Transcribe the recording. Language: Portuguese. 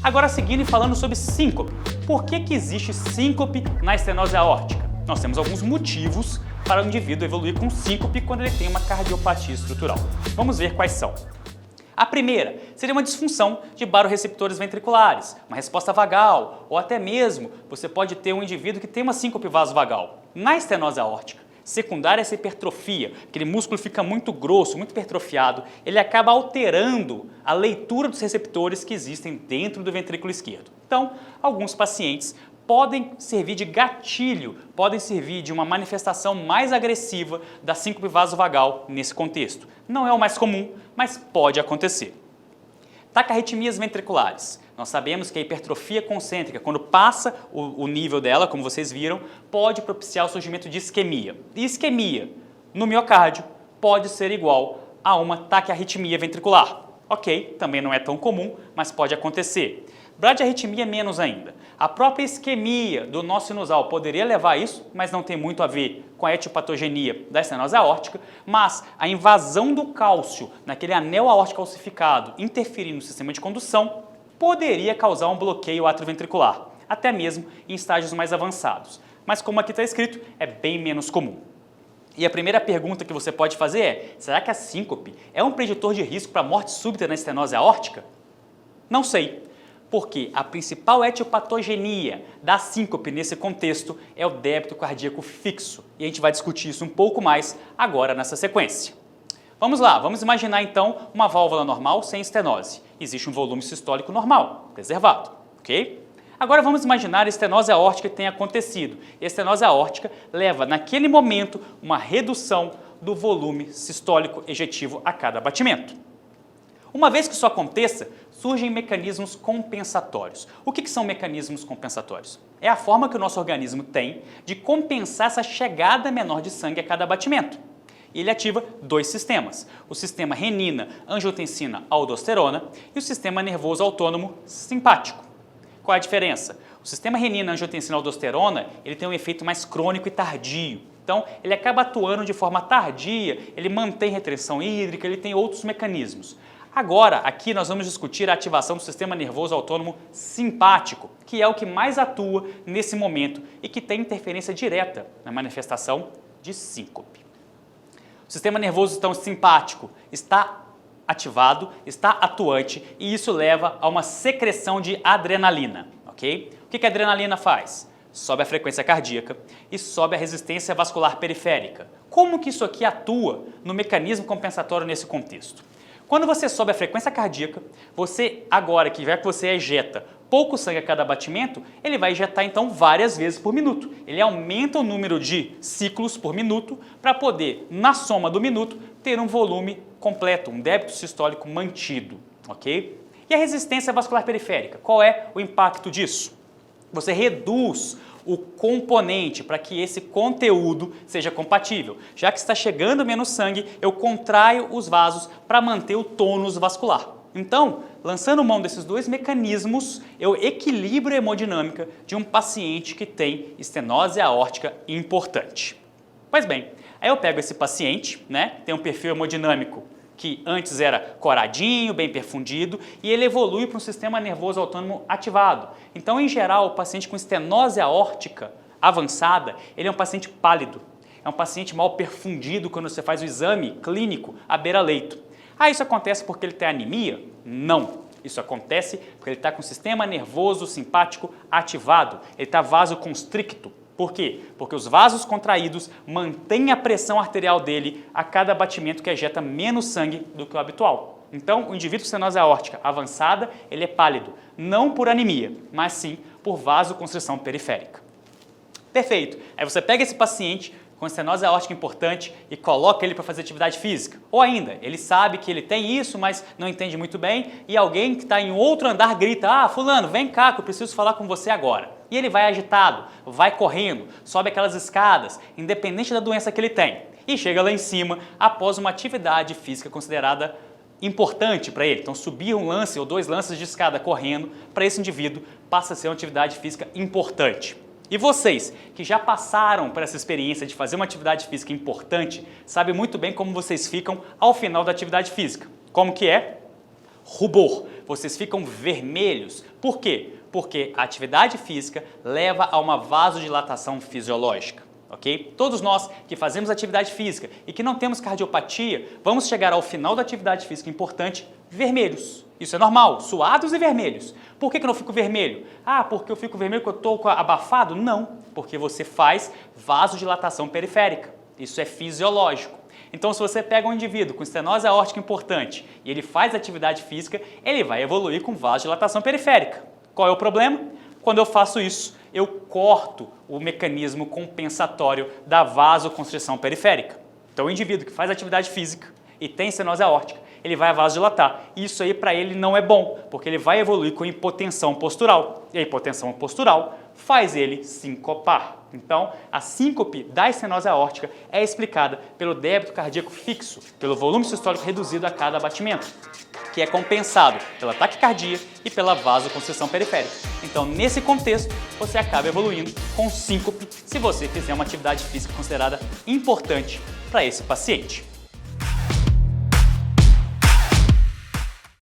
Agora seguindo e falando sobre síncope. Por que existe síncope na estenose aórtica? Nós temos alguns motivos para o indivíduo evoluir com síncope quando ele tem uma cardiopatia estrutural. Vamos ver quais são. A primeira seria uma disfunção de barorreceptores ventriculares, uma resposta vagal, ou até mesmo você pode ter um indivíduo que tem uma síncope vasovagal. Na estenose aórtica, secundária a essa hipertrofia, aquele músculo fica muito grosso, muito hipertrofiado, ele acaba alterando a leitura dos receptores que existem dentro do ventrículo esquerdo. Então, alguns pacientes podem servir de gatilho, podem servir de uma manifestação mais agressiva da síncope vasovagal nesse contexto. Não é o mais comum, mas pode acontecer. Taquiarritmias ventriculares. Nós sabemos que a hipertrofia concêntrica, quando passa o nível dela, como vocês viram, pode propiciar o surgimento de isquemia. E isquemia no miocárdio pode ser igual a uma taquiarritmia ventricular. Ok, também não é tão comum, mas pode acontecer. Bradiarritmia menos ainda. A própria isquemia do nó sinusal poderia levar a isso, mas não tem muito a ver com a etiopatogenia da estenose aórtica, mas a invasão do cálcio naquele anel aórtico calcificado interferindo no sistema de condução poderia causar um bloqueio atrioventricular, até mesmo em estágios mais avançados. Mas como aqui está escrito, é bem menos comum. E a primeira pergunta que você pode fazer é, será que a síncope é um preditor de risco para morte súbita na estenose aórtica? Não sei. Porque a principal etiopatogenia da síncope nesse contexto é o débito cardíaco fixo. E a gente vai discutir isso um pouco mais agora nessa sequência. Vamos lá, vamos imaginar então uma válvula normal sem estenose. Existe um volume sistólico normal, preservado, ok? Agora vamos imaginar a estenose aórtica que tem acontecido. E a estenose aórtica leva naquele momento uma redução do volume sistólico ejetivo a cada batimento. Uma vez que isso aconteça, surgem mecanismos compensatórios. O que são mecanismos compensatórios? É a forma que o nosso organismo tem de compensar essa chegada menor de sangue a cada batimento. E ele ativa dois sistemas, o sistema renina-angiotensina-aldosterona e o sistema nervoso autônomo simpático. Qual é a diferença? O sistema renina-angiotensina-aldosterona ele tem um efeito mais crônico e tardio. Então, ele acaba atuando de forma tardia, ele mantém retenção hídrica, ele tem outros mecanismos. Agora, aqui nós vamos discutir a ativação do sistema nervoso autônomo simpático, que é o que mais atua nesse momento e que tem interferência direta na manifestação de síncope. O sistema nervoso então simpático está ativado, está atuante e isso leva a uma secreção de adrenalina, ok? O que a adrenalina faz? Sobe a frequência cardíaca e sobe a resistência vascular periférica. Como que isso aqui atua no mecanismo compensatório nesse contexto? Quando você sobe a frequência cardíaca, você agora que você ejeta pouco sangue a cada batimento, ele vai ejetar então várias vezes por minuto. Ele aumenta o número de ciclos por minuto para poder, na soma do minuto, ter um volume completo, um débito sistólico mantido, ok? E a resistência vascular periférica, qual é o impacto disso? Você reduz o componente para que esse conteúdo seja compatível. Já que está chegando menos sangue, eu contraio os vasos para manter o tônus vascular. Então, lançando mão desses dois mecanismos, eu equilibro a hemodinâmica de um paciente que tem estenose aórtica importante. Pois bem, aí eu pego esse paciente, tem um perfil hemodinâmico que antes era coradinho, bem perfundido, e ele evolui para um sistema nervoso autônomo ativado. Então, em geral, o paciente com estenose aórtica avançada, ele é um paciente pálido, é um paciente mal perfundido quando você faz o exame clínico à beira-leito. Ah, isso acontece porque ele tem anemia? Não. Isso acontece porque ele está com o sistema nervoso simpático ativado, ele está vasoconstricto. Por quê? Porque os vasos contraídos mantêm a pressão arterial dele a cada batimento que ejeta menos sangue do que o habitual. Então, o indivíduo com estenose aórtica avançada, ele é pálido, não por anemia, mas sim por vasoconstrição periférica. Perfeito. Aí você pega esse paciente com estenose aórtica importante e coloca ele para fazer atividade física. Ou ainda, ele sabe que ele tem isso, mas não entende muito bem e alguém que está em outro andar grita, ah, fulano, vem cá que eu preciso falar com você agora. E ele vai agitado, vai correndo, sobe aquelas escadas, independente da doença que ele tem. E chega lá em cima após uma atividade física considerada importante para ele. Então subir um lance ou dois lances de escada correndo, para esse indivíduo passa a ser uma atividade física importante. E vocês que já passaram por essa experiência de fazer uma atividade física importante, sabem muito bem como vocês ficam ao final da atividade física. Como que é? Rubor. vocês ficam vermelhos. Por quê? Porque a atividade física leva a uma vasodilatação fisiológica. Ok? Todos nós que fazemos atividade física e que não temos cardiopatia, vamos chegar ao final da atividade física importante vermelhos. Isso é normal, suados e vermelhos. Por que eu não fico vermelho? Ah, porque eu fico vermelho porque eu estou abafado? Não, porque você faz vasodilatação periférica. Isso é fisiológico. Então, se você pega um indivíduo com estenose aórtica importante e ele faz atividade física, ele vai evoluir com vasodilatação periférica. Qual é o problema? Quando eu faço isso, eu corto o mecanismo compensatório da vasoconstrição periférica. Então, o indivíduo que faz atividade física e tem estenose aórtica, ele vai vasodilatar. Isso aí para ele não é bom, porque ele vai evoluir com hipotensão postural. E a hipotensão postural faz ele sincopar. Então, a síncope da estenose aórtica é explicada pelo débito cardíaco fixo, pelo volume sistólico reduzido a cada batimento, que é compensado pela taquicardia e pela vasoconstrição periférica. Então, nesse contexto, você acaba evoluindo com síncope se você fizer uma atividade física considerada importante para esse paciente.